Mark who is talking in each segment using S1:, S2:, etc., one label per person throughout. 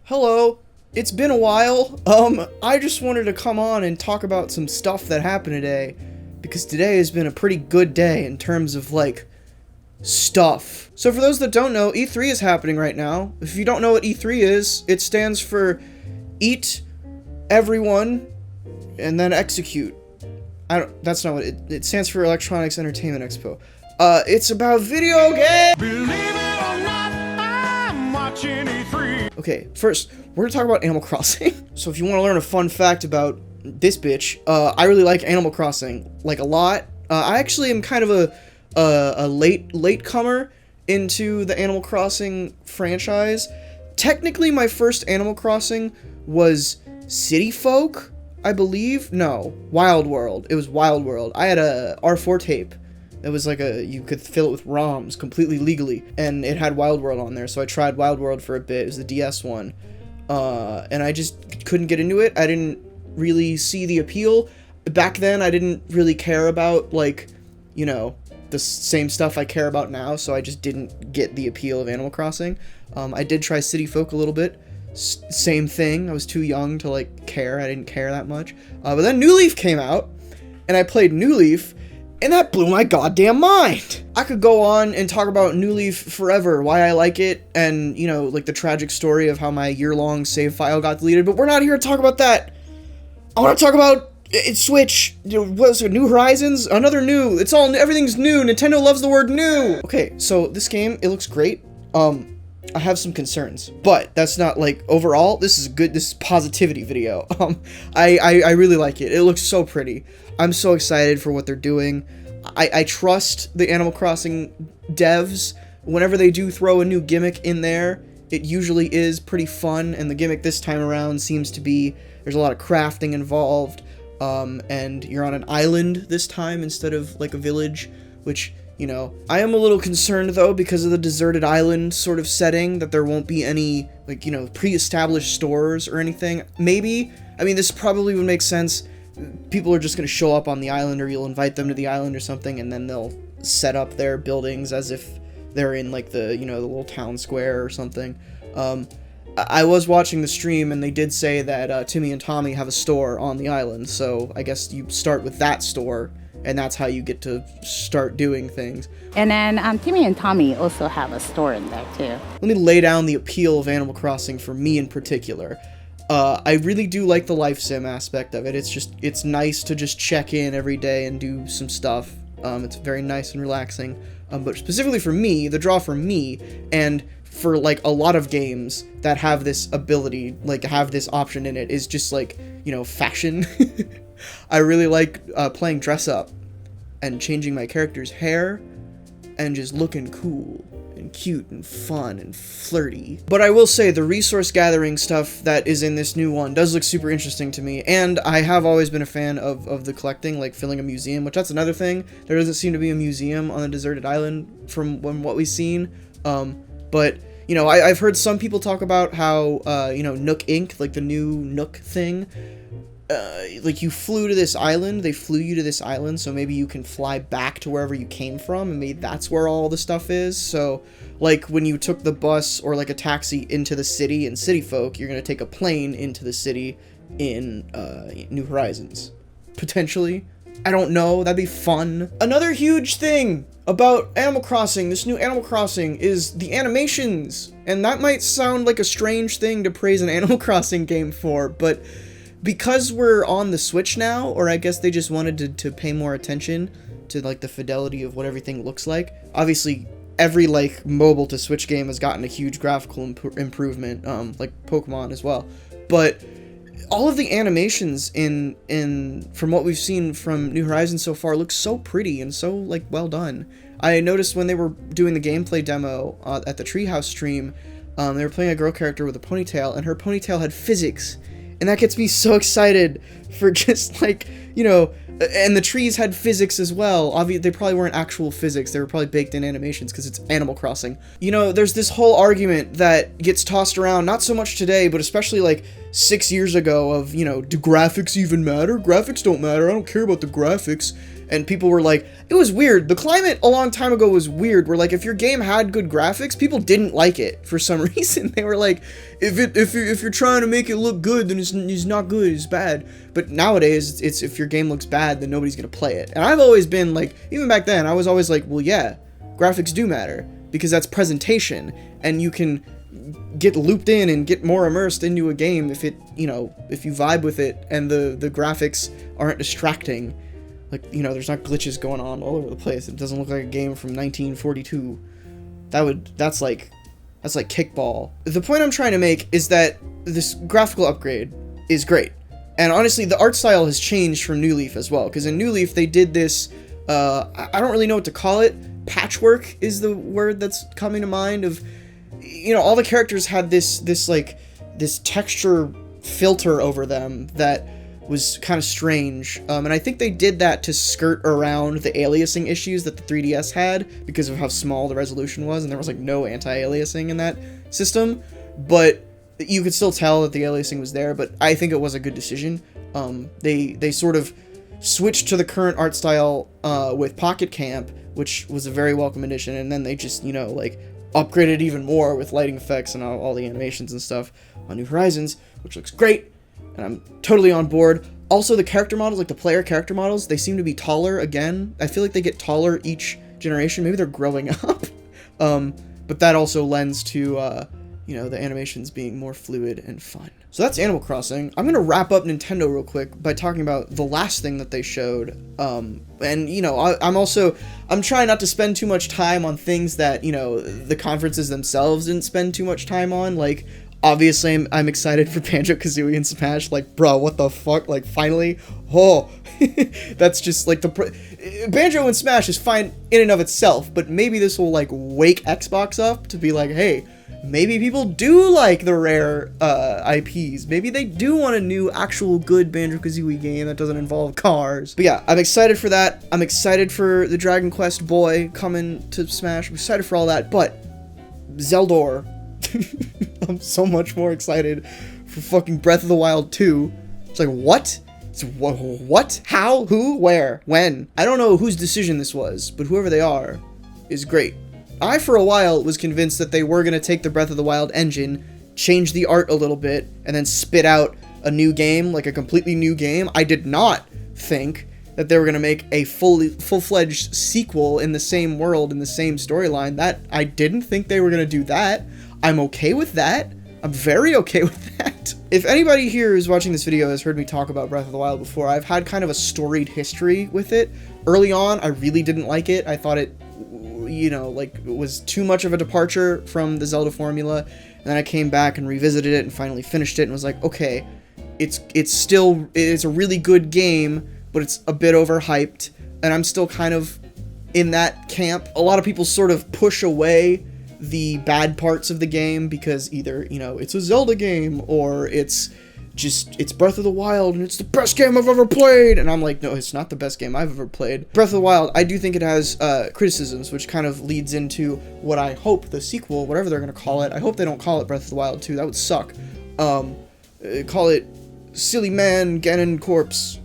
S1: Hello, it's been a while. I just wanted to come on and talk about some stuff that happened today, because today has been a pretty good day in terms of, like, stuff. So for those that don't know, E3 is happening right now. If you don't know what E3 is, it stands for Eat, Everyone, and then Execute. That's not what it stands for. Electronics Entertainment Expo. It's about video games! Believe it or not, I'm watching E3. Okay, first, we're gonna talk about Animal Crossing. So if you want to learn a fun fact about this bitch, I really like Animal Crossing, like, a lot. I actually am kind of a latecomer into the Animal Crossing franchise. Technically, my first Animal Crossing was City Folk, I believe. No, Wild World. It was Wild World. I had a R4 tape. It was like you could fill it with ROMs completely legally, and it had Wild World on there, so I tried Wild World for a bit. It was the DS one, and I just couldn't get into it. I didn't really see the appeal. Back then, I didn't really care about, like, you know, the same stuff I care about now, so I just didn't get the appeal of Animal Crossing. I did try City Folk a little bit. Same thing. I was too young to, like, care. I didn't care that much. But then New Leaf came out, and I played New Leaf, and that blew my goddamn mind! I could go on and talk about New Leaf forever, why I like it, and, you know, like the tragic story of how my year-long save file got deleted, but we're not here to talk about that! I want to talk about Switch, what was it, New Horizons? Another new, everything's new, Nintendo loves the word new! Okay, so this game, it looks great. I have some concerns, but that's not, like, overall, this is positivity video. I really like it. It looks so pretty. I'm so excited for what they're doing. I trust the Animal Crossing devs. Whenever they do throw a new gimmick in there, it usually is pretty fun, and the gimmick this time around seems to be, there's a lot of crafting involved, and you're on an island this time instead of, like, a village, which, you know, I am a little concerned, though, because of the deserted island sort of setting, that there won't be any, like, you know, pre-established stores or anything. Maybe, I mean, this probably would make sense. People are just going to show up on the island, or you'll invite them to the island or something, and then they'll set up their buildings as if they're in, like, the, you know, the little town square or something. I was watching the stream, and they did say that Timmy and Tommy have a store on the island, so I guess you start with that store, and that's how you get to start doing things.
S2: And then Timmy and Tommy also have a store in there too.
S1: Let me lay down the appeal of Animal Crossing for me in particular. I really do like the life sim aspect of it. It's nice to just check in every day and do some stuff. It's very nice and relaxing. But specifically for me, the draw for me, and for, like, a lot of games that have this ability, like, have this option in it, is just, like, you know, fashion. I really like playing dress up and changing my character's hair and just looking cool and cute and fun and flirty. But I will say, the resource gathering stuff that is in this new one does look super interesting to me, and I have always been a fan of the collecting, like filling a museum, which that's another thing. There doesn't seem to be a museum on a deserted island from what we've seen, but, you know, I've heard some people talk about how, you know, Nook Inc., like the new Nook thing, like, you flew to this island, they flew you to this island, so maybe you can fly back to wherever you came from, and maybe that's where all the stuff is. So, like, when you took the bus or, like, a taxi into the city in City Folk, you're gonna take a plane into the city in New Horizons. Potentially. I don't know, that'd be fun. Another huge thing about Animal Crossing, this new Animal Crossing, is the animations. And that might sound like a strange thing to praise an Animal Crossing game for, but because we're on the Switch now, or I guess they just wanted to pay more attention to, like, the fidelity of what everything looks like. Obviously, every, like, mobile to Switch game has gotten a huge graphical improvement, like Pokemon as well. But all of the animations from what we've seen from New Horizons so far look so pretty and so, like, well done. I noticed when they were doing the gameplay demo at the Treehouse stream, they were playing a girl character with a ponytail, and her ponytail had physics. And that gets me so excited for just, like, you know, and the trees had physics as well. Obviously, they probably weren't actual physics. They were probably baked in animations because it's Animal Crossing. You know, there's this whole argument that gets tossed around, not so much today, but especially, like, 6 years ago of, you know, do graphics even matter? Graphics don't matter. I don't care about the graphics. and people were like, it was weird. The climate a long time ago was weird, where like if your game had good graphics, people didn't like it for some reason. They were like, if you're trying to make it look good, then it's not good, it's bad. But nowadays, it's if your game looks bad, then nobody's gonna play it. And I've always been like, even back then, I was always like, well, yeah, graphics do matter, because that's presentation, and you can get looped in and get more immersed into a game if it, you know, if you vibe with it and the graphics aren't distracting. Like, you know, there's not glitches going on all over the place. It doesn't look like a game from 1942. That's like kickball. The point I'm trying to make is that this graphical upgrade is great. And honestly, the art style has changed from New Leaf as well, because in New Leaf they did this, I don't really know what to call it. Patchwork is the word that's coming to mind of, you know, all the characters had this texture filter over them that was kind of strange, and I think they did that to skirt around the aliasing issues that the 3DS had because of how small the resolution was, and there was like no anti-aliasing in that system, but you could still tell that the aliasing was there. But I think it was a good decision. They sort of switched to the current art style with Pocket Camp, which was a very welcome addition, and then they just, you know, like upgraded even more with lighting effects and all the animations and stuff on New Horizons, which looks great, and I'm totally on board. Also, the character models, like the player character models, they seem to be taller again. I feel like they get taller each generation. Maybe they're growing up. But that also lends to, you know, the animations being more fluid and fun. So that's Animal Crossing. I'm going to wrap up Nintendo real quick by talking about the last thing that they showed. And, you know, I'm trying not to spend too much time on things that, you know, the conferences themselves didn't spend too much time on. Like, obviously, I'm excited for Banjo-Kazooie and Smash. Like, bro, what the fuck? Like, finally? Oh, that's just, like, Banjo and Smash is fine in and of itself, but maybe this will, like, wake Xbox up to be like, hey, maybe people do like the rare IPs. Maybe they do want a new, actual good Banjo-Kazooie game that doesn't involve cars. But yeah, I'm excited for that. I'm excited for the Dragon Quest boy coming to Smash. I'm excited for all that, but Zeldor. I'm so much more excited for fucking Breath of the Wild 2. It's like, what? It's what? How? Who? Where? When? I don't know whose decision this was, but whoever they are is great. I, for a while, was convinced that they were going to take the Breath of the Wild engine, change the art a little bit, and then spit out a new game, like a completely new game. I did not think that they were going to make a full-fledged sequel in the same world, in the same storyline. That I didn't think they were going to do that. I'm okay with that. I'm very okay with that. If anybody here who's watching this video has heard me talk about Breath of the Wild before, I've had kind of a storied history with it. Early on, I really didn't like it. I thought it, you know, like, was too much of a departure from the Zelda formula. And then I came back and revisited it and finally finished it and was like, okay, it's a really good game, but it's a bit overhyped. And I'm still kind of in that camp. A lot of people sort of push away the bad parts of the game because either, you know, it's a Zelda game or it's Breath of the Wild and it's the best game I've ever played. And I'm like, no, it's not the best game I've ever played. Breath of the Wild, I do think it has criticisms, which kind of leads into what I hope the sequel, whatever they're going to call it, I hope they don't call it Breath of the Wild 2. That would suck. Call it Silly Man Ganon Corpse.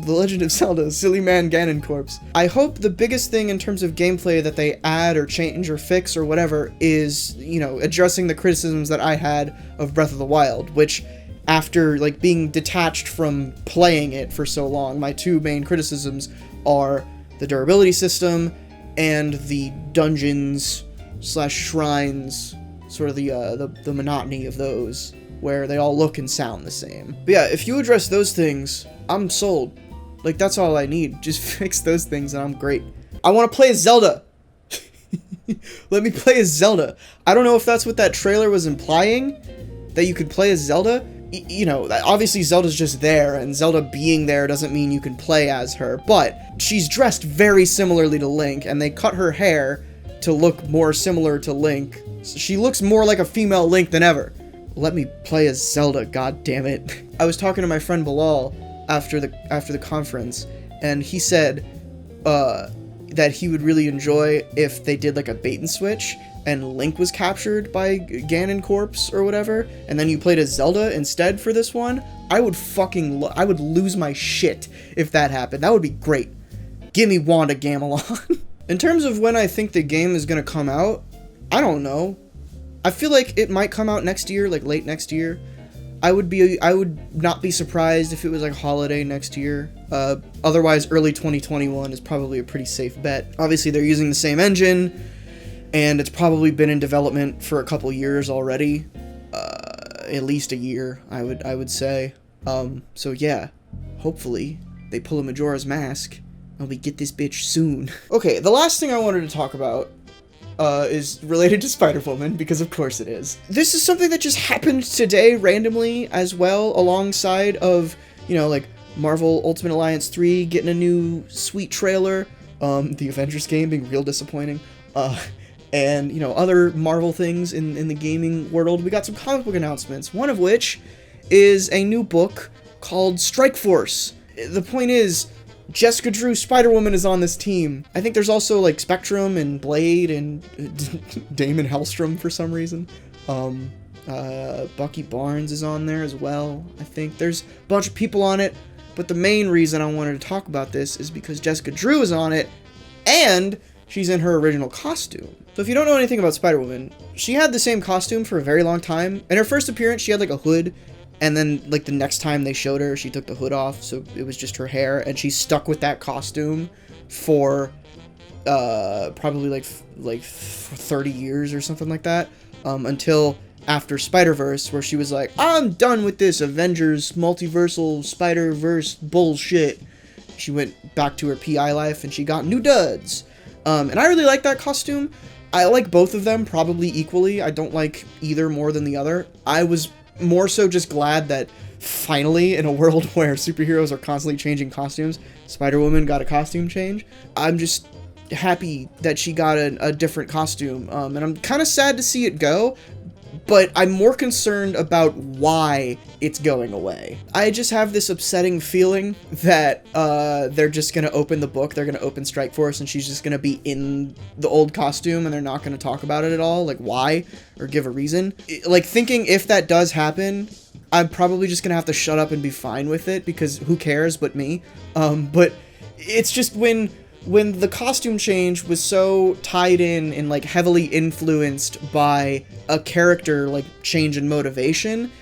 S1: The Legend of Zelda, Silly Man Ganon Corpse. I hope the biggest thing in terms of gameplay that they add or change or fix or whatever is, you know, addressing the criticisms that I had of Breath of the Wild, which, after, like, being detached from playing it for so long, my two main criticisms are the durability system and the dungeons / shrines, sort of the monotony of those, where they all look and sound the same. But yeah, if you address those things, I'm sold. Like, that's all I need. Just fix those things and I'm great. I want to play as Zelda. Let me play as Zelda. I don't know if that's what that trailer was implying, that you could play as Zelda. You know, obviously Zelda's just there, and Zelda being there doesn't mean you can play as her, but she's dressed very similarly to Link, and they cut her hair to look more similar to Link. She looks more like a female Link than ever. Let me play as Zelda, god damn it. I was talking to my friend Bilal after the conference, and he said that he would really enjoy if they did like a bait and switch, and Link was captured by Ganon Corpse or whatever, and then you played as Zelda instead for this one. I would fucking I would lose my shit if that happened. That would be great. Gimme Wanda Gamelon. In terms of when I think the game is gonna come out, I don't know. I feel like it might come out next year, like late next year. I would not be surprised if it was like holiday next year. Otherwise, early 2021 is probably a pretty safe bet. Obviously, they're using the same engine, and it's probably been in development for a couple years already. At least a year, I would say. So yeah, hopefully they pull a Majora's Mask, and we get this bitch soon. Okay, the last thing I wanted to talk about is related to Spider-Woman, because of course it is. This is something that just happened today randomly as well, alongside of, you know, like Marvel Ultimate Alliance 3 getting a new sweet trailer, the Avengers game being real disappointing, and, you know, other Marvel things in the gaming world. We got some comic book announcements, one of which is a new book called Strike Force. The point is, Jessica Drew Spider-Woman is on this team. I think there's also like Spectrum and Blade and Damon Hellstrom for some reason. Bucky Barnes is on there as well. I think there's a bunch of people on it, but the main reason I wanted to talk about this is because Jessica Drew is on it, and she's in her original costume. So if you don't know anything about Spider-Woman, she had the same costume for a very long time. In her first appearance, she had like a hood, and then like the next time they showed her, she took the hood off, so it was just her hair, and she stuck with that costume for probably like 30 years or something like that, until after Spider-Verse, where she was like, I'm done with this Avengers multiversal Spider-Verse bullshit. She went back to her PI life and she got new duds. And I really like that costume. I like both of them probably equally. I don't like either more than the other. I was more so just glad that finally, in a world where superheroes are constantly changing costumes, Spider-Woman got a costume change. I'm just happy that she got a different costume, and I'm kind of sad to see it go, but I'm more concerned about why it's going away. I just have this upsetting feeling that they're just going to open the book, they're going to open Strike Force, and she's just going to be in the old costume, and they're not going to talk about it at all, like why, or give a reason. Like, thinking if that does happen, I'm probably just going to have to shut up and be fine with it, because who cares but me? But it's just when the costume change was so tied in and like heavily influenced by a character like change in motivation,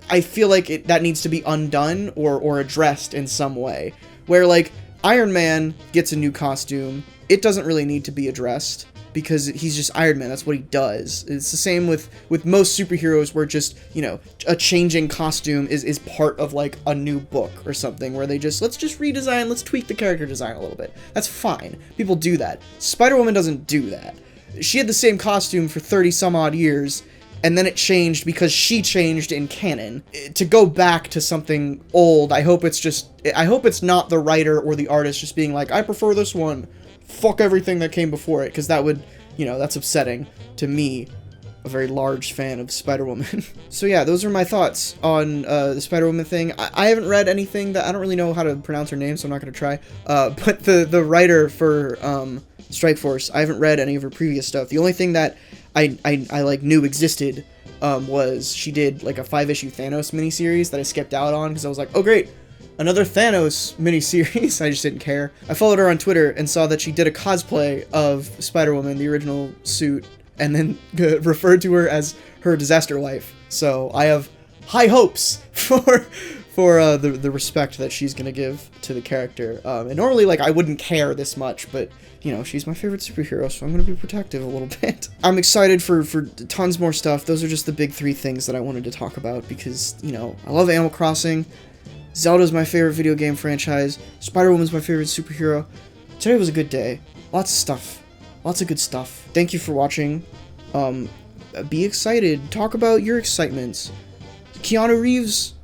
S1: I feel like that needs to be undone or addressed in some way. Where like Iron Man gets a new costume, it doesn't really need to be addressed because he's just Iron Man. That's what he does. It's the same with most superheroes, where just, you know, a changing costume is part of like a new book or something, where let's just redesign, let's tweak the character design a little bit. That's fine. People do that. Spider-Woman doesn't do that. She had the same costume for 30 some odd years, and then it changed because she changed in canon. To go back to something old, I hope it's not the writer or the artist just being like, I prefer this one. Fuck everything that came before it, because that would, you know, that's upsetting to me, a very large fan of Spider-Woman. So yeah, those are my thoughts on the Spider-Woman thing. I haven't read anything that, I don't really know how to pronounce her name, so I'm not going to try. But the writer for Strike Force, I haven't read any of her previous stuff. The only thing that I like knew existed was she did like a 5-issue Thanos miniseries that I skipped out on because I was like, oh great, another Thanos miniseries. I just didn't care. I followed her on Twitter and saw that she did a cosplay of Spider-Woman, the original suit, and then referred to her as her disaster wife. So I have high hopes for the respect that she's gonna give to the character. And normally, like, I wouldn't care this much, but you know, she's my favorite superhero, so I'm gonna be protective a little bit. I'm excited for tons more stuff. Those are just the big 3 things that I wanted to talk about because, you know, I love Animal Crossing. Zelda's my favorite video game franchise. Spider-Woman's my favorite superhero. Today was a good day. Lots of stuff. Lots of good stuff. Thank you for watching. Be excited. Talk about your excitements. Keanu Reeves.